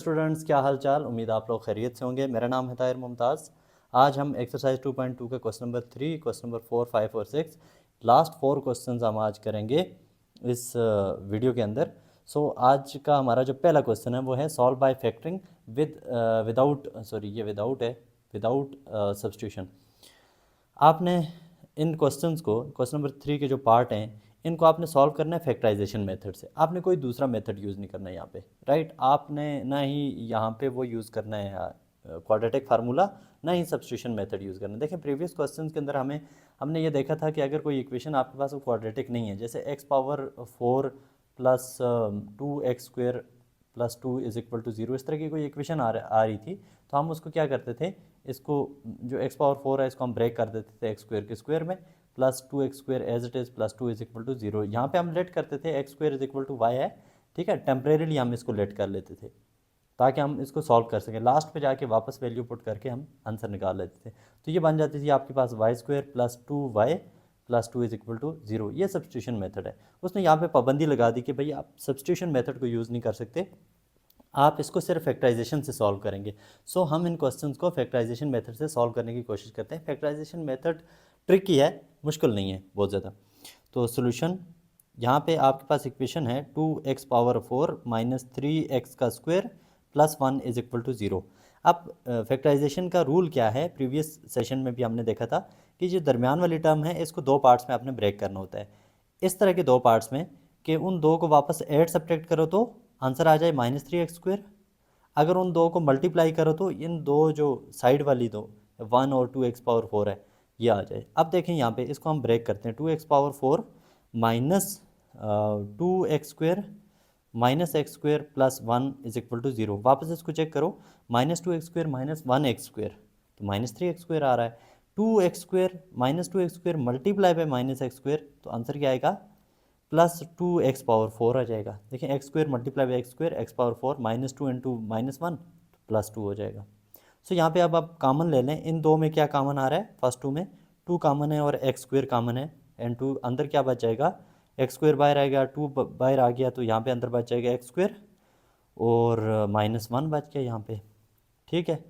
Students, क्या हाल चाल। उम्मीद आप लोग खैरियत से होंगे। मेरा नाम है ताहिर मुमताज़। आज हम एक्सरसाइज 2.2 के क्वेश्चन नंबर 3, क्वेश्चन नंबर 4, 5 और 6 लास्ट 4 क्वेश्चंस हम आज करेंगे इस वीडियो के अंदर। आज का हमारा जो पहला क्वेश्चन है वो है solve by factoring without substitution. आपने इन क्वेश्चंस को, क्वेश्चन नंबर 3 के जो पार्ट हैं, इनको आपने सॉल्व करना है फैक्टराइजेशन मेथड से। आपने कोई दूसरा मेथड यूज़ नहीं करना है यहाँ पे, राइट। आपने ना ही यहाँ पे वो यूज़ करना है क्वाड्रेटिक फार्मूला, ना ही सब्स्टिट्यूशन मेथड यूज़ करना है। देखें, प्रीवियस क्वेश्चन के अंदर हमने ये देखा था कि अगर कोई इक्वेशन आपके पास वो क्वाड्रेटिक नहीं है, जैसे x⁴ plus 2x² plus 2 is equal to 0, इस तरह की कोई इक्वेशन आ रही थी, तो हम उसको क्या करते थे, इसको जो x⁴ है इसको हम ब्रेक कर देते थे x² के स्क्वायर में, plus 2x² as it is plus 2 is equal to 0। यहाँ पे हम लेट करते थे x² is equal to y है, ठीक है। टेम्परेरीली हम इसको लेट कर लेते थे ताकि हम इसको सॉल्व कर सकें। लास्ट पे जाके वापस वैल्यू पुट करके हम आंसर निकाल लेते थे। तो ये बन जाती थी आपके पास y² plus 2y plus 2 is equal to 0। ये सब्स्टिट्यूशन मेथड है। उसने यहाँ पे पाबंदी लगा दी कि भाई आप सब्स्टिट्यूशन मेथड को यूज़ नहीं कर सकते, आप इसको सिर्फ फैक्टराइजेशन से सॉल्व करेंगे। हम इन क्वेश्चंस को फैक्टराइजेशन मेथड से सॉल्व करने की कोशिश करते हैं। फैक्टराइजेशन मेथड ट्रिकी है, मुश्किल नहीं है बहुत ज़्यादा। तो सोल्यूशन, यहाँ पे आपके पास इक्वेशन है 2x⁴ माइनस 3x का square plus 1 is equal to 0। अब फैक्टराइजेशन का रूल क्या है, प्रीवियस सेशन में भी हमने देखा था कि जो दरमियान वाली टर्म है इसको दो पार्ट्स में आपने ब्रेक करना होता है। इस तरह के दो पार्ट्स में कि उन दो को वापस 8 सब्ट्रैक्ट करो तो आंसर आ जाए -3x²। अगर उन दो को मल्टीप्लाई करो तो इन दो जो साइड वाली दो 1 और 2x⁴ है ये आ जाए। अब देखें यहाँ पे इसको हम ब्रेक करते हैं, 2x⁴ minus 2x² minus x² plus 1 is equal to 0। वापस इसको चेक करो, -2x² माइनस 1x² तो -3x² आ रहा है। 2x² minus 2x² multiply by -x² तो आंसर क्या आएगा, प्लस 2x⁴ आ जाएगा। देखिए x² multiply by x² x⁴ -2 into -1 plus 2 हो जाएगा। यहाँ पे अब आप कॉमन ले लें, इन दो में क्या कॉमन आ रहा है, फर्स्ट टू में 2 कॉमन है और x² कॉमन है, एंड 2 अंदर क्या बच जाएगा, x² बाहर आएगा, 2 बाहर आ गया तो यहाँ पे अंदर बच जाएगा x² और -1 बच गया यहाँ पे, ठीक है।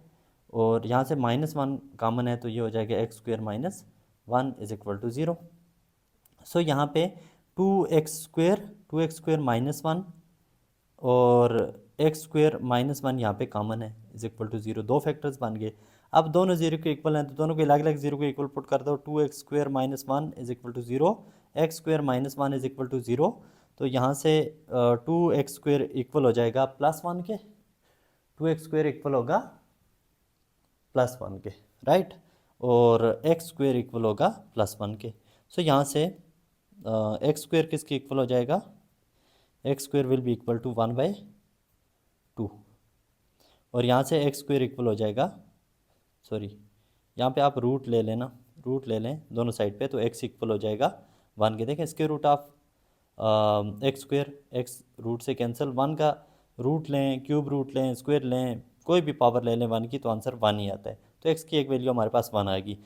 और यहाँ से -1 कॉमन है तो ये हो जाएगा x² minus 1 is equal to 0। यहाँ पे 2x² माइनस 1 और x² माइनस 1 यहाँ पे कॉमन है, इज इक्वल टू 0। दो फैक्टर्स बन गए। अब दोनों जीरो के इक्वल हैं तो दोनों को अलग अलग जीरो को इक्वल पुट कर दो। 2x² minus 1 is equal to 0, x² minus 1 is equal to 0। तो यहाँ से 2x² इक्वल हो जाएगा +1 के, 2x² इक्वल होगा +1 के, राइट। और x² इक्वल होगा +1 के। यहाँ से x² किसके इक्वल हो जाएगा, x² will be equal to 1/2। और यहाँ से x² इक्वल हो जाएगा, सॉरी यहाँ पे आप रूट ले लेना, रूट ले लें दोनों साइड पे, तो x इक्वल हो जाएगा 1 के। देखें square root of x², x root से कैंसिल, 1 का रूट लें, क्यूब रूट लें, स्क्वायर लें, कोई भी पावर ले लें 1 की तो आंसर 1 ही आता है। तो x की एक वैल्यू हमारे पास 1 आएगी।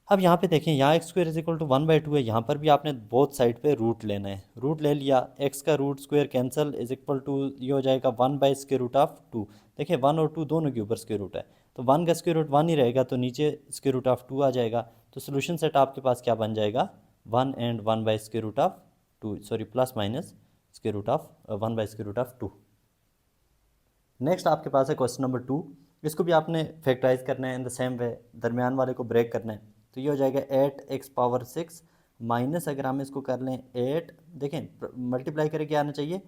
अब यहाँ पे देखें, यहाँ x² इज इक्वल टू 1/2 है, यहाँ पर भी आपने बोथ साइड पे रूट लेना है। रूट ले लिया, x का root square cancel is equal to ये हो जाएगा 1/√2। देखिए 1 और 2 दोनों के ऊपर स्क्वायर रूट है, तो 1 का स्क्वायर रूट 1 ही रहेगा तो नीचे √2 आ जाएगा। तो सोल्यूशन सेट आपके पास क्या बन जाएगा, 1 and 1/√2, sorry plus minus √1/√2। Next आपके पास है क्वेश्चन नंबर 2। इसको भी आपने फैक्टराइज करना है इन द सेम वे, दरमियान वाले को ब्रेक करना है। तो ये हो जाएगा 8x⁴ माइनस, अगर हम इसको कर लें 8, देखें मल्टीप्लाई करके क्या आना चाहिए,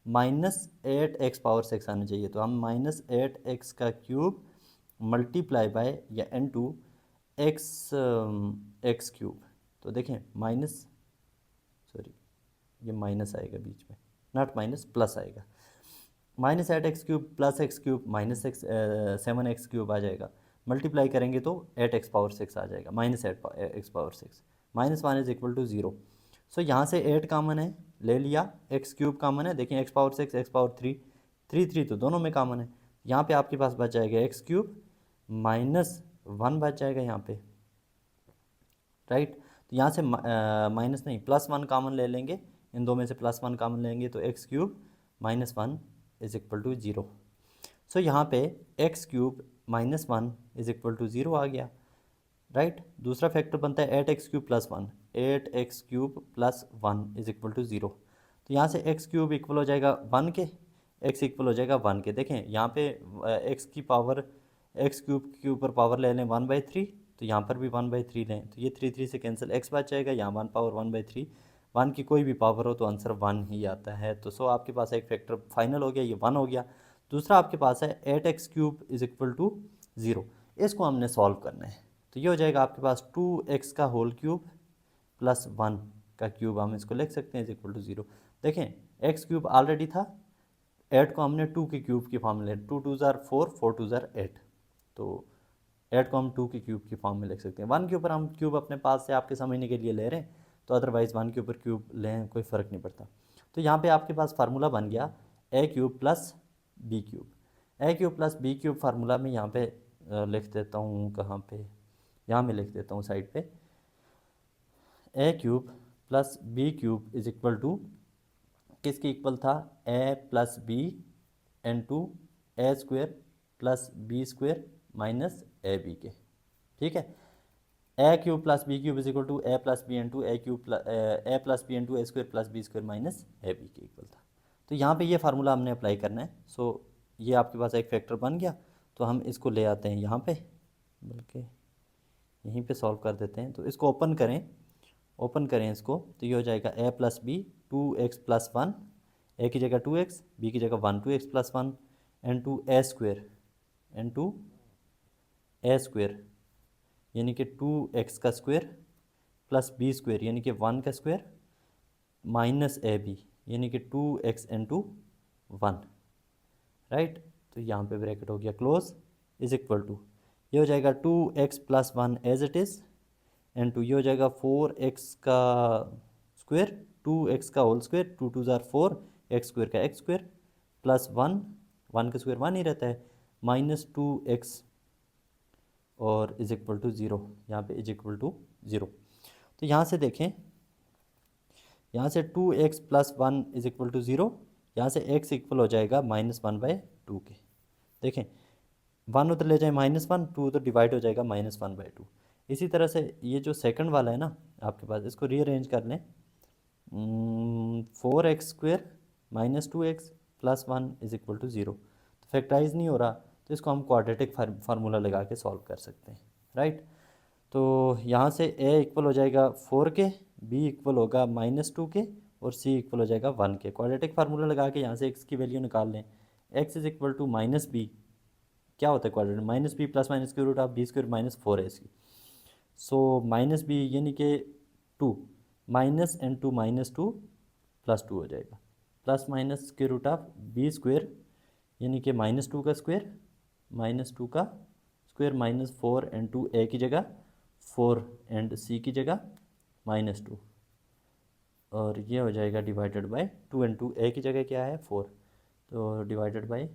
-8x⁴ आना चाहिए। तो हम -8x का क्यूब मल्टीप्लाई बाय या इनटू x क्यूब, तो देखें माइनस, सॉरी ये माइनस आएगा बीच में, नॉट माइनस, प्लस आएगा, -8x³ प्लस x³ -7x³ आ जाएगा। मल्टीप्लाई करेंगे तो 8x⁴ आ जाएगा, -8x⁴ -1 इज इक्वल टू 0। यहाँ से 8 कामन है, ले लिया, x³ कामन है, देखिए x⁴ x⁴ 3 तो दोनों में कामन है। यहाँ पे आपके पास बच जाएगा x³ -1 बच जाएगा यहाँ पे, राइट। तो यहाँ से माइनस नहीं +1 कामन ले लेंगे, इन दो में से +1 कामन लेंगे तो x³ -1 is equal to 0। So यहाँ पे x cube minus one is equal to zero आ गया, राइट। दूसरा फैक्टर बनता है 8x³ plus one, 8x³ plus one is equal to zero. तो यहाँ से एक्स क्यूब इक्वल हो जाएगा वन के, एक्स इक्वल हो जाएगा वन के। देखें यहाँ पे एक्स की पावर एक्स क्यूब के ऊपर पावर ले लें 1/3, तो यहाँ पर भी 1/3 लें, तो ये 3 3 से कैंसिल, एक्स बच जाएगा, यहाँ 1 पावर 1/3, वन की कोई भी पावर हो तो आंसर वन ही आता है। तो सो आपके पास एक फैक्टर फाइनल हो गया, ये वन हो गया। दूसरा आपके पास है 8x³ is equal to zero, इसको हमने सॉल्व करना है। तो ये हो जाएगा आपके पास 2x का होल क्यूब प्लस वन का क्यूब, हम इसको लिख सकते हैं इज इक्वल टू ज़ीरो। देखें एक्स क्यूब ऑलरेडी था, 8 को हमने 2 के क्यूब की फॉर्म में ले, 2 2 ज़ार 4, 4 2 ज़ार 8, तो 8 को हम 2 के क्यूब की फॉर्म में लिख सकते हैं। वन के ऊपर हम क्यूब अपने पास से आपके समझने के लिए ले रहे हैं, तो अदरवाइज़ वन के ऊपर क्यूब लें कोई फ़र्क नहीं पड़ता। तो यहाँ पे आपके पास फार्मूला बन गया a cube plus b cube. A cube plus b cube formula में यहाँ पे लिख देता हूँ, कहाँ पे, यहाँ मैं लिख देता हूँ साइड पे, a cube plus b cube is equal to किसके इक्वल था, a plus b into a square plus b square minus a b के, ठीक है। A cube plus b cube is equal to a plus b into a cube a plus b into a square plus b square minus a b के equal था। तो यहाँ पे ये formula हमने अप्लाई करना है। सो ये आपके पास एक फैक्टर बन गया, तो हम इसको ले आते हैं यहाँ पे, बल्कि यहीं पे सॉल्व कर देते हैं। तो इसको ओपन करें, ओपन करें इसको, तो ये हो जाएगा a plus b 2x plus one, a की जगह 2x, बी की जगह 1 2x plus one, into a square, into a square यानी कि 2x का स्क्वेयर प्लस बी स्क्वेयर यानी कि 1 का स्क्वेयर माइनस ए बी यानी कि 2x इंटू वन, राइट। तो यहाँ पे ब्रैकेट हो गया क्लोज, इज इक्वल टू ये हो जाएगा 2x plus one as it is, and two ये हो जाएगा 4x का स्क्वेयर, 2x का होल स्क्वेयर, 2 2 ज़ार 4, एक्स स्क्वेयर का X square plus one, one का स्क्वेयर वन ही रहता है, माइनस 2x और इज इक्वल टू ज़ीरो, यहाँ पे इज इक्वल टू ज़ीरो। तो यहाँ से देखें, यहाँ से 2x plus one is equal to zero, यहाँ से x इक्वल हो जाएगा -1/2 के। देखें वन उधर ले जाए -1, टू उधर डिवाइड हो जाएगा -1/2। इसी तरह से ये जो सेकंड वाला है ना आपके पास, इसको रीअरेंज कर लें, 4x² minus 2x plus one is equal to zero. तो फैक्टराइज नहीं हो रहा, तो इसको हम क्वाड्रेटिक फार्मूला लगा के सॉल्व कर सकते हैं, राइट। तो यहाँ से a इक्वल हो जाएगा 4 के, b इक्वल होगा -2 के, और c इक्वल हो जाएगा 1 के। क्वाड्रेटिक फार्मूला लगा के यहाँ से x की वैल्यू निकाल लें, x is equal to minus b, क्या होता है quadratic, minus b plus minus के root of b square minus 4 है इसकी। सो माइनस बी यानी कि 2, minus into minus 2 plus 2 हो जाएगा, प्लस माइनस के रूट ऑफ बी स्क्वेयर यानी कि -2 का स्क्वेयर, -2 का square minus 4 into a की जगह 4 एंड सी की जगह -2, और ये हो जाएगा divided by 2 and to, a की जगह क्या है 4, तो डिवाइडेड बाय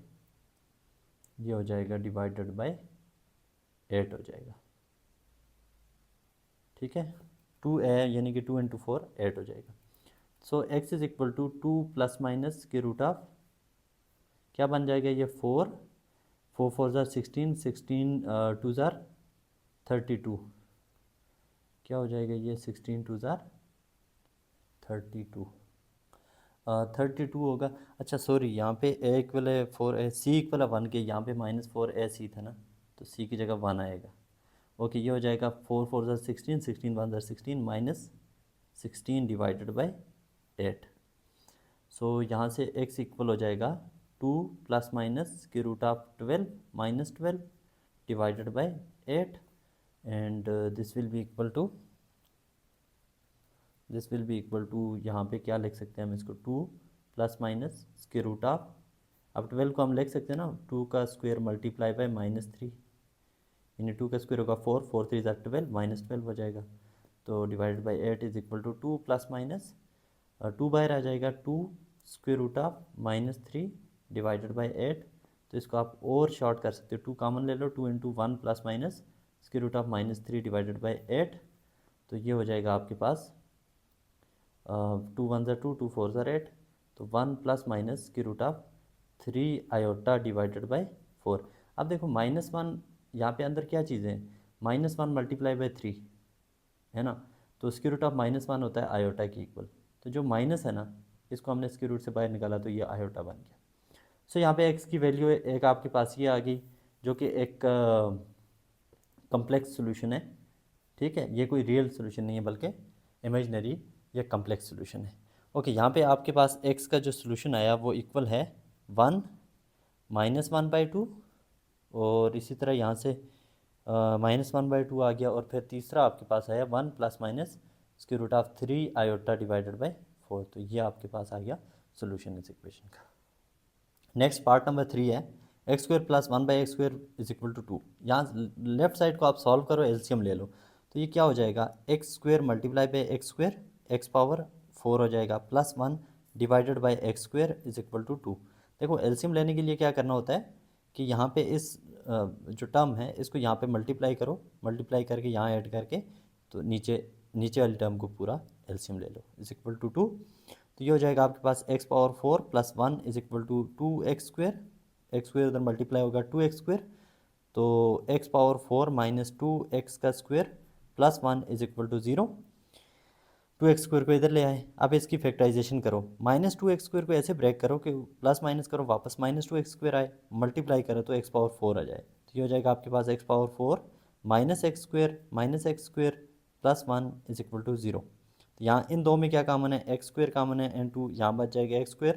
ये हो जाएगा डिवाइडेड बाय 8 हो जाएगा, ठीक है। 2a यानी कि 2 इंटू 4 8 हो जाएगा। So x is equal to 2 plus minus के रूट ऑफ क्या बन जाएगा, ये 4 4 4 ज़ार 16, 16 2 ज़ार 32, क्या हो जाएगा ये 16 2 ज़ार 32, 32 होगा। अच्छा सॉरी, यहाँ पे a इक्वल है 4a, c इक्वल है 1 के, यहाँ पे -4ac था ना, तो c की जगह 1 आएगा। ओके ये हो जाएगा 4 4 ज़ार 16, 16 1 ज़ार 16 माइनस 16 डिवाइडेड बाय 8। सो यहाँ से x इक्वल हो जाएगा 2 प्लस माइनस के root of 12 minus 12 divided by 8, and this will be equal to, this will be equal to, यहाँ पे क्या लिख सकते हैं हम इसको, 2 प्लस माइनस के रूट ऑफ, अब 12 को हम लिख सकते हैं ना 2 का स्क्वायर मल्टीप्लाई बाय -3, यानी 2 का स्क्वायर होगा 4, 4 3 ज़ार 12 -12 हो जाएगा, तो divided by 8 is equal to 2 plus minus 2 बाहर आ जाएगा, 2 square root of -3 divided by 8, तो इसको आप और शॉर्ट कर सकते हो, 2 कॉमन ले लो, 2 into 1 plus minus square root of -3 divided by 8, तो ये हो जाएगा आपके पास 2 1 ज़ार 2, 2 4 ज़ार 8, तो 1 plus minus square root of 3 iota divided by 4। अब देखो -1 यहाँ पे अंदर क्या चीज़ें हैं, -1 मल्टीप्लाई बाई 3 है ना, तो स्क्वायर रूट ऑफ -1 होता है आयोटा के इक्वल। तो जो माइनस है ना, इसको हमने स्क्वायर रूट से बाहर निकाला तो ये आयोटा बन गया। सो यहाँ पे एक्स की वैल्यू एक आपके पास ये आ गई, जो कि एक कम्प्लेक्स सोल्यूशन है। ठीक है, ये कोई रियल सोल्यूशन नहीं है बल्कि इमेजनरी या कम्प्लेक्स सोल्यूशन है। ओके, यहाँ पे आपके पास एक्स का जो सोल्यूशन आया वो इक्वल है 1 -1/2, और इसी तरह यहाँ से -1/2 आ गया, और फिर तीसरा आपके पास आया 1 ± square root of 3 iota divided by 4। तो ये आपके पास आ गया सोल्यूशन इस इक्वेशन का। नेक्स्ट पार्ट नंबर 3 है x² + 1/x² = 2। यहाँ लेफ्ट साइड को आप सॉल्व करो, एलसीएम ले लो, तो ये क्या हो जाएगा, x² × x², x पावर 4 हो जाएगा, +1 डिवाइडेड बाई x² = 2। देखो एलसीएम लेने के लिए क्या करना होता है कि यहाँ पे इस जो टर्म है इसको यहाँ पे मल्टीप्लाई करो, मल्टीप्लाई करके यहाँ ऐड करके, तो नीचे वाली टर्म को पूरा एलसीएम ले लो = 2। तो ये हो जाएगा आपके पास x पावर 4 + 1 = 2x², x² उधर मल्टीप्लाई होगा 2x², तो x पावर 4 - 2x² + 1 = 0। 2x² को इधर ले आए, अब इसकी फैक्टराइजेशन करो, -2x² को ऐसे ब्रेक करो कि प्लस माइनस करो, वापस -2x² आए, मल्टीप्लाई करो तो x पावर 4 आ जाए। तो ये हो जाएगा आपके पास x पावर 4 - x² + 1 = 0। तो यहाँ इन दो में क्या कॉमन है, x² कॉमन है, इनटू यहाँ बच जाएगा x²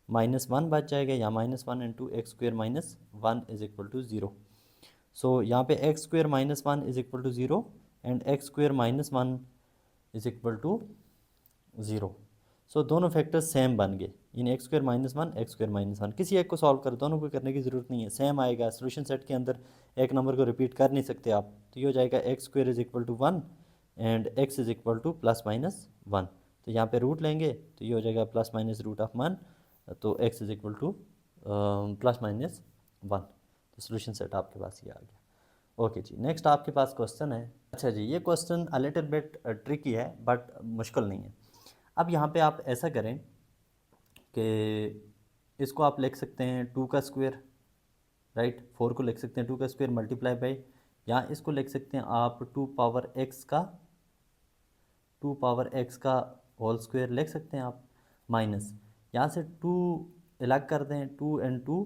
-1 बच जाएगा, यहाँ -1 इनटू x² - 1 = 0। सो यहाँ पे x² - 1 = 0 एंड x² - 1 = 0। सो दोनों फैक्टर्स सेम बन गए, यानी x² - 1 x² - 1। किसी एक को सॉल्व कर, दोनों को करने की ज़रूरत नहीं है, सेम आएगा। सोल्यूशन सेट के अंदर एक नंबर को रिपीट कर नहीं सकते आप। तो ये हो जाएगा x² = 1 एंड x = ±1। तो यहाँ पे रूट लेंगे तो ये हो जाएगा ±√1, तो x = ±1। तो सोल्यूशन सेट आपके पास ये आ गया। ओके जी, नेक्स्ट आपके पास क्वेश्चन है। अच्छा जी, ये question a little bit tricky है बट मुश्किल नहीं है। अब यहाँ पे आप ऐसा करें कि इसको आप लिख सकते हैं 2 का स्क्वायर, राइट, 4 को लिख सकते हैं 2 का स्क्वायर मल्टीप्लाई बाई, या इसको लिख सकते हैं आप 2 पावर x का होल स्क्वायर लिख सकते हैं आप, माइनस यहाँ से 2 अलग कर दें, 2 and 2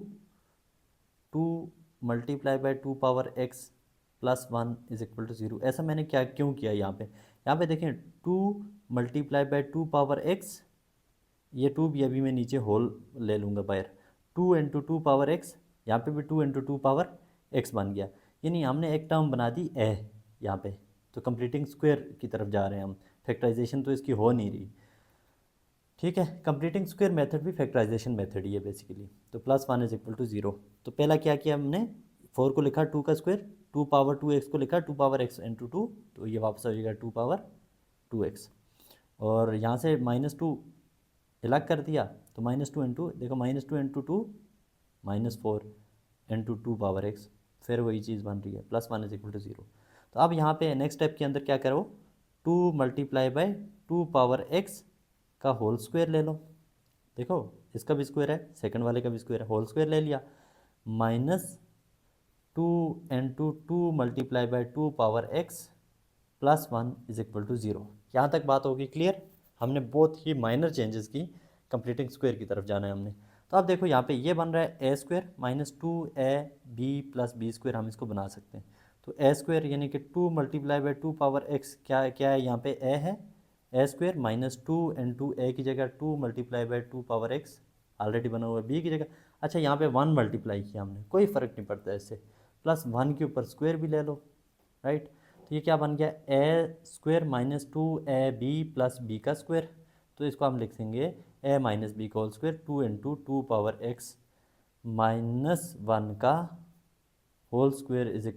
2 multiply by 2 power x + 1 = 0। ऐसा मैंने क्यों किया यहाँ पे देखें 2 मल्टीप्लाई बाई 2 पावर x, ये 2 भी अभी मैं नीचे होल ले लूँगा बाहर, 2 × 2 पावर x, यहाँ पे भी 2 × 2 पावर x बन गया, यानी हमने एक टर्म बना दी a यहाँ पे। तो कंप्लीटिंग स्क्वायर की तरफ जा रहे हैं हम, फैक्टराइजेशन तो इसकी हो नहीं रही। ठीक है, कंप्लीटिंग स्क्वायर मेथड भी फैक्टराइजेशन मेथड ही है बेसिकली। तो +1 = 0। तो पहला क्या किया हमने, 4 को लिखा 2 का स्क्वायर, 2 पावर 2x को लिखा 2 पावर x × 2, तो ये वापस आ जाएगा 2 पावर 2x, और यहाँ से -2 अलग कर दिया, तो -2 × देखो -2 × 2 -4 × 2 पावर x, फिर वही चीज़ बन रही है, +1 = 0। तो अब यहाँ पे नेक्स्ट स्टेप के अंदर क्या करो, 2 मल्टीप्लाई बाई 2 पावर x का होल स्क्वायर ले लो। देखो इसका भी स्क्वायर है, सेकंड वाले का भी स्क्वायर है, होल स्क्वायर ले लिया, -2 × 2 मल्टीप्लाई बाई 2 पावर x + 1 = 0। यहाँ तक बात होगी क्लियर। हमने बहुत ही माइनर चेंजेस की, कंप्लीटिंग स्क्वायर की तरफ जाना है हमने। तो अब देखो यहाँ पे ये बन रहा है a² - 2ab + b² हम इसको बना सकते हैं। तो a² यानी कि 2 मल्टीप्लाई बाई 2 पावर x क्या है यहाँ पे a है, a² - 2 × a की जगह 2 multiply by 2 power x already बना हुआ है b की जगह। अच्छा यहाँ पे 1 मल्टीप्लाई किया हमने, कोई फ़र्क नहीं पड़ता इससे, +1 के ऊपर स्क्वायर भी ले लो, राइट। तो ये क्या बन गया, a² - 2ab + b का स्क्वायर। तो इसको हम लिख देंगे a - b का होल स्क्वायर, 2 × 2 पावर x -1 का होल स्क्वायर =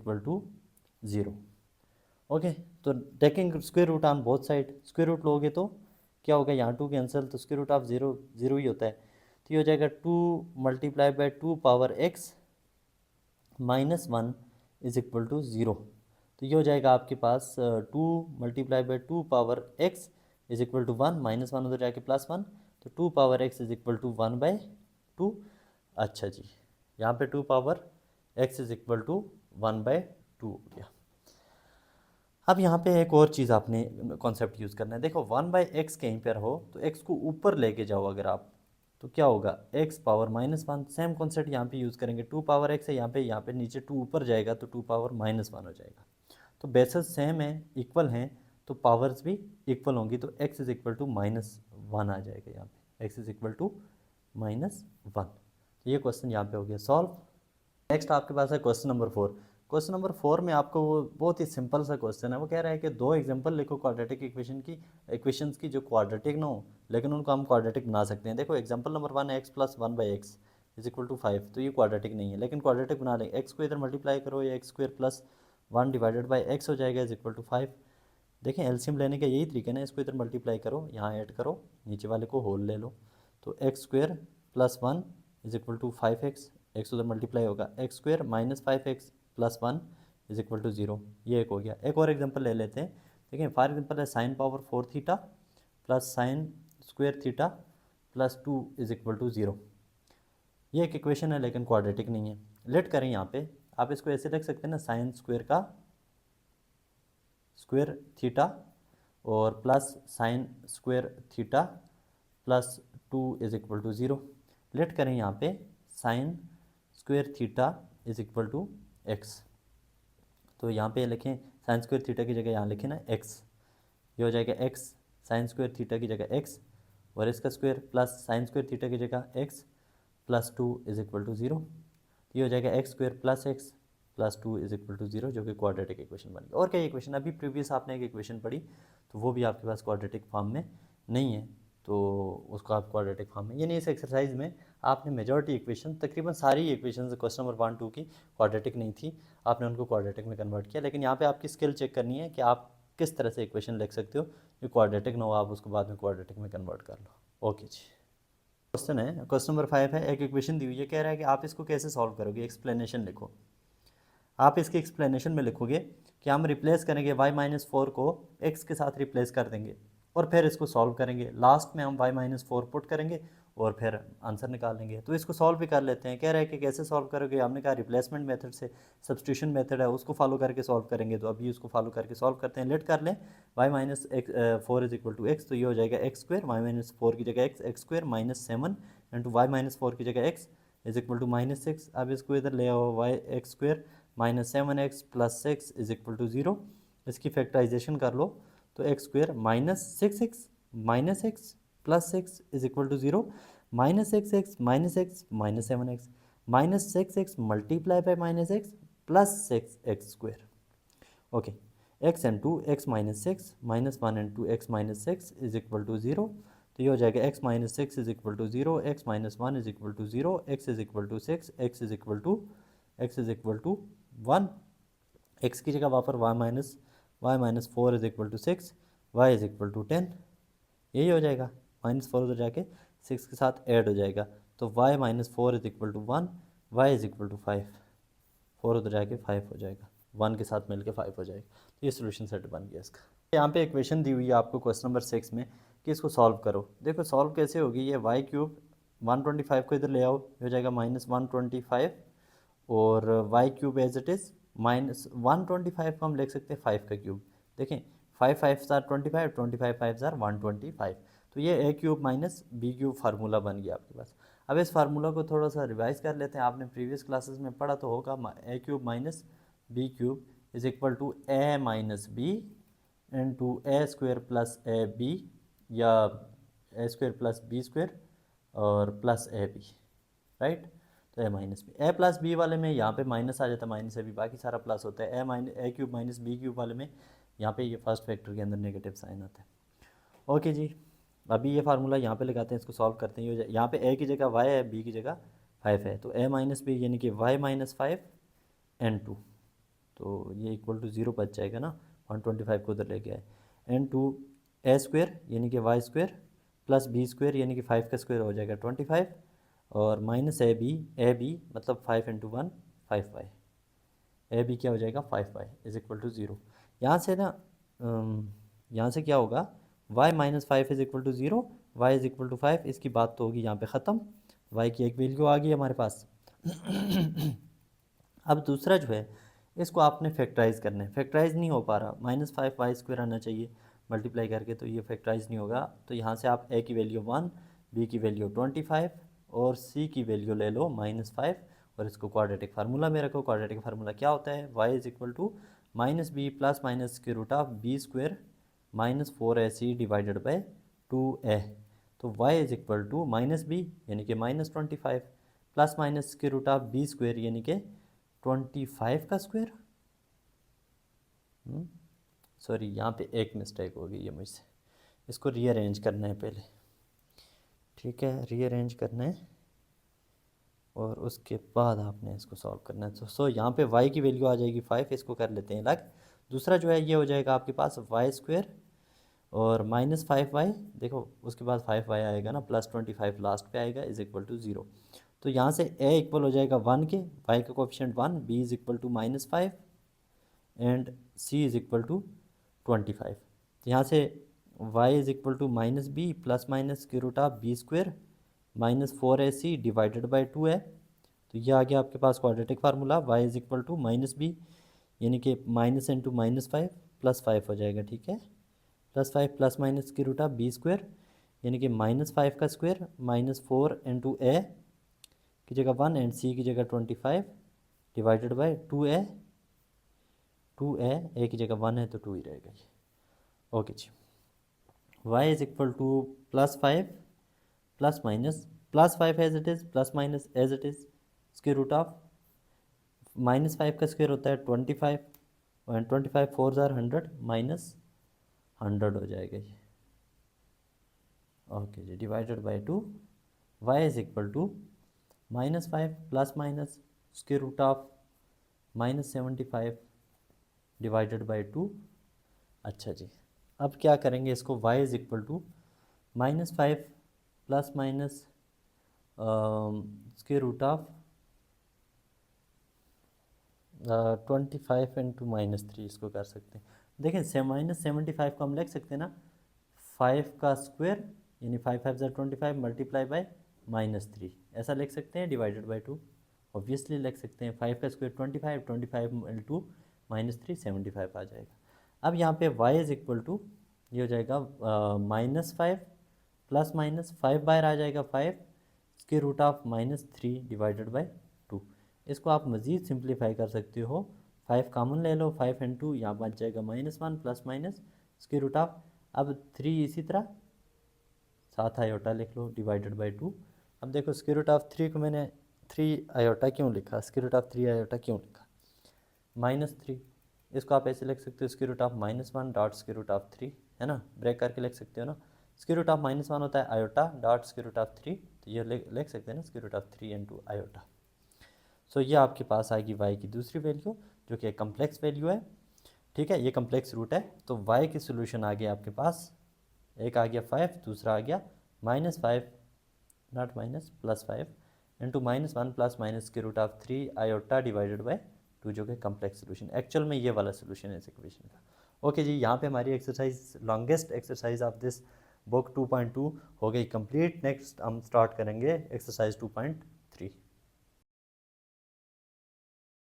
0। ओके, तो taking square root on both side, square root लोगे तो क्या होगा, यहाँ 2 कैंसिल, तो स्क्वायर रूट ऑफ 0 0 ही होता है। तो ये हो जाएगा 2 मल्टीप्लाई बाई 2 पावर x -1 = 0। तो ये हो जाएगा आपके पास 2 मल्टीप्लाई बाई 2 पावर x = 1, -1 उधर जाके +1, तो 2 पावर x = 1/2। अच्छा जी, यहाँ पे 2 power x is equal to 1/2 हो गया। अब यहाँ पे एक और चीज़ आपने कॉन्सेप्ट यूज़ करना है। देखो 1/x कहीं पर हो तो x को ऊपर लेके जाओ अगर आप, तो क्या होगा, x पावर -1। सेम कॉन्सेप्ट यहाँ पे यूज़ करेंगे, 2 पावर x है यहाँ पे नीचे 2 ऊपर जाएगा तो 2 पावर -1 हो जाएगा। तो बेसेस सेम है, इक्वल हैं, तो पावर्स भी इक्वल होंगी, तो x इज इक्वल टू -1 आ जाएगा यहाँ पे, x इज इक्वल टू -1। तो ये क्वेश्चन यहाँ पे हो गया सॉल्व। नेक्स्ट आपके पास है क्वेश्चन नंबर 4। क्वेश्चन नंबर 4 में आपको वो बहुत ही सिंपल सा क्वेश्चन है। वो कह रहा है कि दो एग्जांपल लिखो क्वाड्रेटिक इक्वेशंस की जो क्वाड्रेटिक ना हो लेकिन उनको हम क्वाड्रेटिक बना सकते हैं। देखो एग्जांपल नंबर 1 है x plus 1/x is equal to 5, तो ये क्वाड्रेटिक नहीं है लेकिन क्वाड्रेटिक बना लेंगे। x को इधर मल्टीप्लाई करो, ये x square plus 1 divided by x हो जाएगा इज इक्वल टू 5। देखें एलसीएम लेने का यही तरीका है ना, इसको इधर मल्टीप्लाई करो, यहाँ ऐड करो, नीचे वाले को होल ले लो, तो x square plus 1 is equal to 5x, X उधर मल्टीप्लाई होगा, X square minus 5x plus 1 is equal to 0। ये एक हो गया। एक और एग्जांपल ले लेते हैं। देखिए फॉर एग्जांपल है sine power 4 theta plus sine square theta plus 2 is equal to 0। ये एक इक्वेशन है लेकिन क्वाड्रेटिक नहीं है। लेट करें यहाँ पे, आप इसको ऐसे रख सकते हैं ना, साइन स्क्वायर का स्क्वायर थीटा और plus sine square theta plus 2 is equal to 0। Let करें यहाँ पे sine square theta is equal to X, तो यहाँ पे लिखें साइन स्क्वायर थीटा की जगह यहाँ लिखें ना एक्स, ये हो जाएगा एक्स साइन स्क्वायर थीटा की जगह एक्स और इसका square plus sine square theta की जगह X plus 2 is equal to 0। ये हो जाएगा X square plus X plus 2 is equal to 0, जो कि क्वाड्रेटिक इक्वेशन बन गई। और क्या इक्वेशन, अभी प्रीवियस आपने एक इक्वेशन पढ़ी तो वो भी आपके पास क्वाड्रेटिक फॉर्म में नहीं है, तो उसको आप क्वाड्रेटिक फॉर्म में, यानी इस एक्सरसाइज में आपने मेजॉरिटी इक्वेशन, तकरीबन सारी इक्वेशन क्वेश्चन नंबर 1 2 की क्वाड्रेटिक नहीं थी, आपने उनको क्वाड्रेटिक में कन्वर्ट किया। लेकिन यहाँ पे आपकी स्किल चेक करनी है कि आप किस तरह से इक्वेशन लिख सकते हो जो क्वाड्रेटिक ना हो, आप उसको बाद में क्वाड्रेटिक में कन्वर्ट कर लो। ओके जी, क्वेश्चन है, क्वेश्चन नंबर 5 है। एक इक्वेशन दी हुई है, कह रहा है कि आप इसको कैसे सॉल्व करोगे, एक्सप्लेनेशन लिखो। आप इसके एक्सप्लेनेशन में लिखोगे कि हम रिप्लेस करेंगे y-4 को x के साथ रिप्लेस कर देंगे और फिर इसको सॉल्व करेंगे। लास्ट में हम y-4 पुट करेंगे और फिर आंसर निकाल लेंगे। तो इसको सॉल्व भी कर लेते हैं। कह रहा है कि कैसे सॉल्व करोगे, हमने कहा रिप्लेसमेंट मेथड से, सब्स्टिट्यूशन मेथड है उसको फॉलो करके सॉल्व करेंगे। तो अभी उसको फॉलो करके सॉल्व करते हैं। लेट कर लें y-4 is equal to X, तो ये हो जाएगा एक्स स्क्वायर, y-4 की जगह x square minus 7 into y-4 की जगह x इज इक्वल टू -6। अब इसको इधर ले आओ, y x square -7x plus 6 is equal to 0। इसकी फैक्टराइजेशन कर लो तो x square -6x minus x plus 6 is equal to 0, -6x -x -7x -6x multiply by -x plus 6x square. Okay, x into x minus 6 -1 into x minus 6 is equal to 0। तो ये हो जाएगा x minus 6 is equal to 0, x minus 1 is equal to 0, x is equal to 6, x is equal to 1। x की जगह वापर y-4 is equal to 6, y is equal to 10। यही हो जाएगा, -4 उधर जाके 6 के साथ ऐड हो जाएगा, तो y-4 is equal to 1, y is equal to 5, 4 उधर जाके 5 हो जाएगा, 1 के साथ मिलके 5 हो जाएगा। तो ये सोल्यूशन सेट बन गया इसका। यहाँ पे इक्वेशन दी हुई है आपको क्वेश्चन नंबर 6 में कि इसको सॉल्व करो। देखो सॉल्व कैसे होगी, ये y³ 125 को इधर ले आओ, ये हो जाएगा -125 और y³ एज इट इज़ -125 को हम लिख सकते हैं 5 का क्यूब। देखें 5 5 ज़ार 25, 25 5 ज़ार 125। तो ये a³ माइनस b³ फार्मूला बन गया आपके पास। अब इस फार्मूला को थोड़ा सा रिवाइज कर लेते हैं। आपने प्रीवियस क्लासेस में पढ़ा तो होगा, a³ minus b³ is equal to a minus b into a square plus a b, या a square plus b square और प्लस ए बी, राइट। तो a minus b, a plus b वाले में यहाँ पे माइनस आ जाता है, minus a B, बाकी सारा प्लस होता है। a³ माइनस b³ वाले में यहाँ पे ये फर्स्ट फैक्टर के अंदर नेगेटिव साइन आता है। ओके जी, अभी ये फार्मूला यहाँ पे लगाते हैं, इसको सॉल्व करते हैं। यहाँ पे a की जगह y है, b की जगह 5 है, तो a माइनस बी यानी कि y माइनस 5 n2, तो ये इक्वल टू 0 बच जाएगा ना, 125 को उधर लेके आए, n2 a स्क्वायर यानी कि y square plus b square यानी कि 5 का स्क्वायर हो जाएगा 25 और माइनस ए बी मतलब 5 इंटू 1 5y, ए बी क्या हो जाएगा 5y इज इक्वल टू 0। यहाँ से ना यहाँ से क्या होगा, y minus 5 is equal to 0, y is equal to 5, इसकी बात तो होगी यहाँ पे ख़त्म। y की एक वैल्यू आ गई हमारे पास। अब दूसरा जो है इसको आपने फैक्टराइज करना है, फैक्टराइज नहीं हो पा रहा, -5y² आना चाहिए मल्टीप्लाई करके, तो ये फैक्टराइज नहीं होगा। तो यहाँ से आप a की वैल्यू 1, b की वैल्यू 25 और c की वैल्यू ले लो -5 और इसको क्वाड्रेटिक फार्मूला में रखो। क्वाड्रेटिक फार्मूला क्या होता है, y is equal to -b plus minus के root of b² -4ac divided by 2a। तो y is equal to -b यानी कि -25 प्लस माइनस के रूट ऑफ b² यानी कि 25 का स्क्वायर। सॉरी यहाँ पे एक मिस्टेक हो गई है मुझसे, इसको रीअरेंज करना है पहले, ठीक है, रीअरेंज करना है और उसके बाद आपने इसको सॉल्व करना है। सो यहाँ पे y की वैल्यू आ जाएगी 5, इसको कर लेते हैं अलग। दूसरा जो है ये हो जाएगा आपके पास y² और -5y, देखो उसके बाद 5y आएगा ना, +25 लास्ट पे आएगा इज इक्वल टू 0। तो यहाँ से a इक्वल हो जाएगा 1 के, y का coefficient 1, b is equal to -5 and c is equal to 25। तो यहाँ से y is equal to -b plus minus के root of b² -4ac divided by 2a। तो ये आ गया आपके पास quadratic formula, y is equal to -b यानी कि माइनस इंटू -5 +5 हो जाएगा, ठीक है, +5 प्लस माइनस की रूट ऑफ b² यानी कि -5 का स्क्वायर -4 इंटू a की जगह 1 एंड c की जगह 25 डिवाइडेड बाई 2a। 2a की जगह 1 है तो 2 ही रहेगा ये। ओके जी, y is equal to +5 plus minus +5 as it is plus minus as it is square root of -5 का स्क्वायर होता है 25 एंड 25 4 ज़ार 100 -100 हो जाएगा ये। ओके जी, divided by 2, y is equal to -5 plus minus square root of -75 divided by 2। अच्छा जी, अब क्या करेंगे इसको, y is equal to -5 plus minus square root of 25 into -3 इसको कर सकते हैं। देखें -75 को हम लिख सकते हैं ना, 5 का स्क्वायर यानी 5 5 25 मल्टीप्लाई बाई -3 ऐसा लिख सकते हैं, डिवाइडेड बाई 2 ऑब्वियसली लिख सकते हैं। 5 का स्क्वायर 25, 25 इंटू -3 75 आ जाएगा। अब यहाँ पे y इज इक्वल टू ये हो जाएगा -5 प्लस माइनस 5 बाहर आ जाएगा 5 square root of -3 divided by 2। इसको आप मज़ीद सिंप्लीफाई कर सकते हो, 5 कामन ले लो, 5 इंटू यहाँ बच जाएगा -1 plus minus square root of, अब 3 इसी तरह साथ आयोटा लिख लो डिवाइडेड बाई 2। अब देखो स्क्वायर रूट ऑफ 3 को मैंने 3 आयोटा क्यों लिखा, स्क्वायर रूट ऑफ 3 आयोटा क्यों लिखा, -3, इसको आप ऐसे लिख सकते हो square root of -1 dot square root of 3, है ना, ब्रेक करके लिख सकते हो ना। स्क्वायर रूट ऑफ -1 होता है iota dot square root of 3, तो ये लिख सकते हैं ना square root of 3 into iota. So ये आपके पास आएगी y की दूसरी वैल्यू जो कि कम्प्लेक्स वैल्यू है, ठीक है, ये कम्प्लेक्स रूट है। तो y की सोल्यूशन आ गया आपके पास, एक आ गया 5, दूसरा आ गया -5 not minus +5 into -1 plus minus के root of 3 iota divided by 2 जो कि कम्प्लेक्स सोल्यूशन, एक्चुअल में ये वाला सोल्यूशन है इस इक्वेशन का। ओके जी, यहाँ पे हमारी exercise longest exercise of this book 2.2 हो गई कंप्लीट। नेक्स्ट हम स्टार्ट करेंगे एक्सरसाइज 2.3।